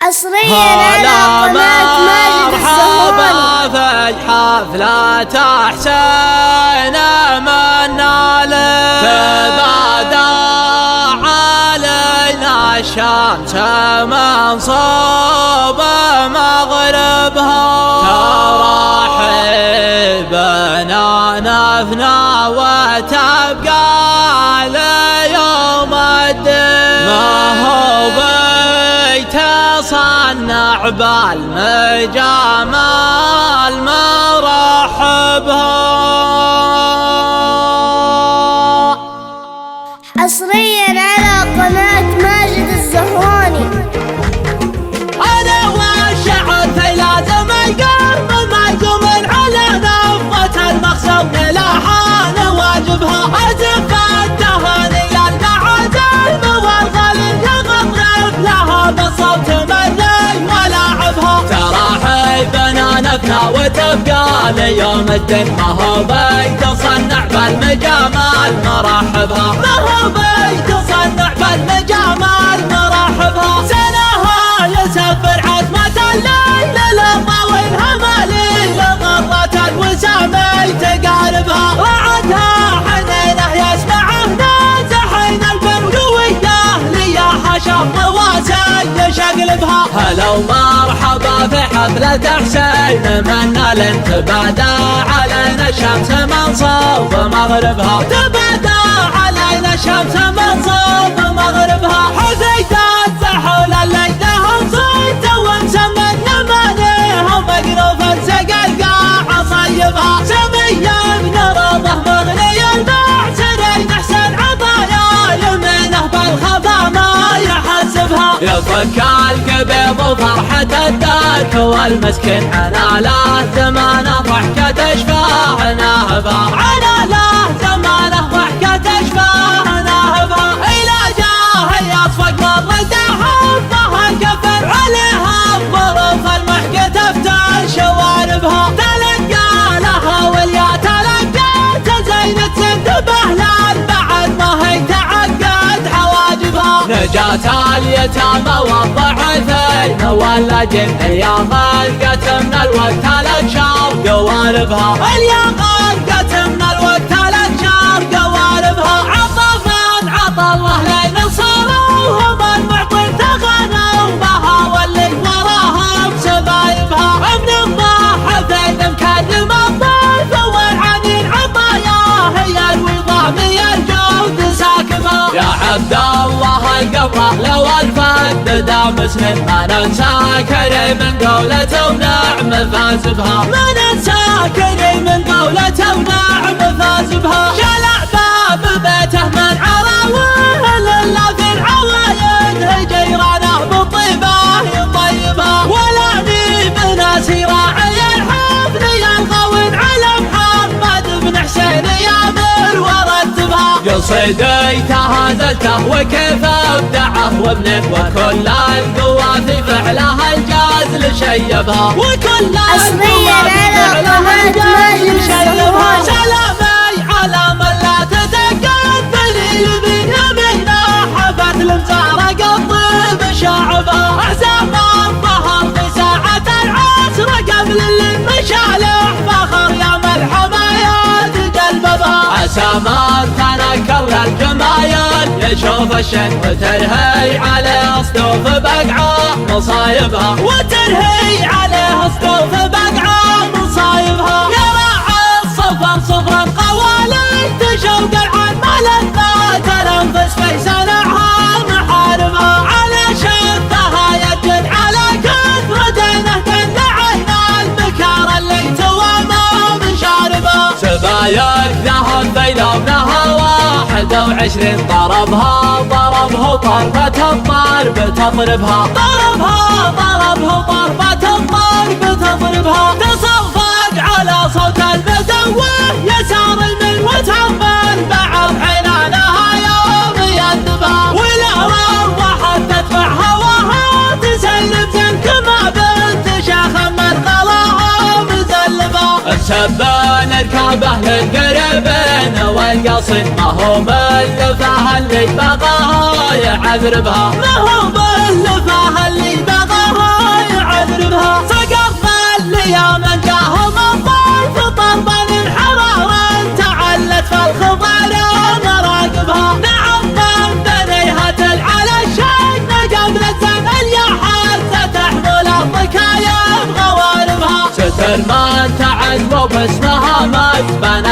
حصريا على قناة ماجد الزهراني. في حفلة حسين منا له تبادى علينا الشمس من صوب مغربها، ترحبنا نفنا وتبقى ليوم الدين، ما هو بيتصنع بالمجامل مرحبها. حصريا على قناة ماجد الزهراني. أنا والشعب لازم يقوم معزوم على نفة المخزون لحان واجبها، أزف التهاني للمعازيم والغالي يغرب لها بالصوت ملي ولاعبها، ترحبنا نفنا وتبقى ليوم الدين، ما هو بيتصنع بالمجامل مرحبها، ما هو بيتصنع بالمجامل مرحبها. سنها يسفر عتمة الليل للطاوين همالي لغرة الوسامي تقاربها، رعدها حنينه يسمعه نازحين البر وياه ليا حشر رواسي يشقلبها. هلا ومرحبا في حفلة حسين منا لن تبادى علينا الشمس من صوب مغربها، تبادى علينا الشمس من صوب مغربها. حزيتات سحول الليلهم صيت ومسمى نمانيهم مقروف سقى القاع صيبها، سمية بن رضه مغني المحسنين احسن عطايا يمينه بالخفا ما يحسبها، يفك القبيض وفرحة الدارك والمسكين عنا له زمانه ضحكة تشفاه ناهبها، عنا له زمانه ضحكة تشفاه ناهبها. إلى جاه يصفق مرده حبها الكفر عليها بظروف المحكة تفتش شواربها، تلقى لها واليا تلقى زينة تنتبه لان بعد ما هي تعقد حواجبها، نجاة اليتامى والضعيفين واللاجئين يا غلقت من الوقت لتشاف قواربها، يا غلقت من الوقت لتشاف قواربها. عطفان عطى الله لين صاروهم المعطين تغنوا بها واللي وراها بسبايبها، من الضاحفين مكلم الضيف والعنين عطاياه هي الوضامي الجود ساكبها، يا عبد الله القبر لو الفد دام سنين ما ننسى كريم قولته ونعم فاز بها، ما ننسى كريم قولته ونعم فاز بها. شلع باب بيته من عراويه الا في العوايد هي جيرانه بالطيبه يطيبها، ولا نيب ناس راعي الحفل يلغون على محمد بن حسين يامر ورتبها، قصيدي تهازلته وكيف ابدعه وابنه وكل القوى في فعلها الجاز لشيبها، وكل حصريا على قناة ماجد الزهراني. سلامي على من لا تتقبل يمين يمينه حفت المزارة قطب شعبها، احزام الظهر في ساعة العصر قبل المشالح فخر يا ملحمايات قلبها، عسى كان كل الجمايل يشوف الشن وترهي عليه اصدوف بقعه مصايبها، وترهي عليه اصدوف بقعه مصايبها. يا راعي الصفر صفر القوالي تشوق العن ملذات الانفس في سنعها محاربها، على شفها يجد على كثر دينه تندعينا البكار اللي توامى من شاربها، سبايك ذهب في لونها 21 ضربها ضربه الضرب تضربها، ضربه الضرب تضربها، تصفق على صوت البدوه يسار المن وتعمل بعض حنانها يوم يندبها، ولا روحت تدفع هواها تسلب زين كما بنت شيخ من غلاها مزلبها، السبان الكعبه للقريبين والقصيد ما هو باللفاه اللي بغاها يعذربها، ما هو باللفاه اللي بغاها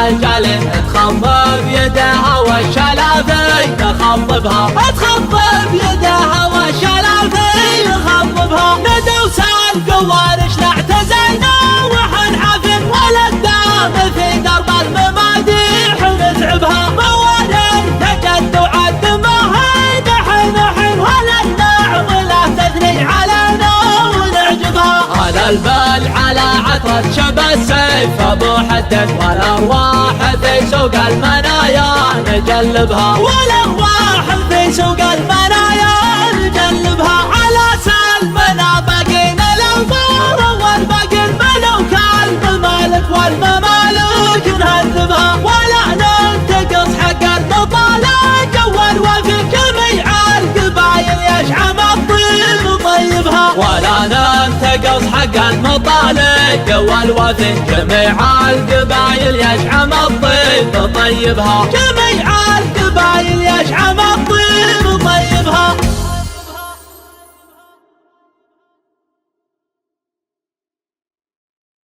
رجال تخضب يدها والشلافي تخضبها تخضب يدها والشلافي تخضبها ندوا سال قوارش نعتزلنا وحن حفل ولدام في درب المماديح نتعبها موالين تجد وعد ما هي نحن ولا النعم لا تثني علينا ونعجبها على البال على عطرة شبه السيف ابو حدد والارواح في سوق المنايا نجلبها والارواح في سوق المنايا نجلبها على سلمنا بقينا الامور والباقي الملوك الممالك والممالك نهذبها ولا ننتقص حق المطالق والوفي جميع القبايل يشعم الطيب طيبها ولا ننتقص حق المطالق والوفي جميع القبايل يشعم الطيب طيبها جميع القبايل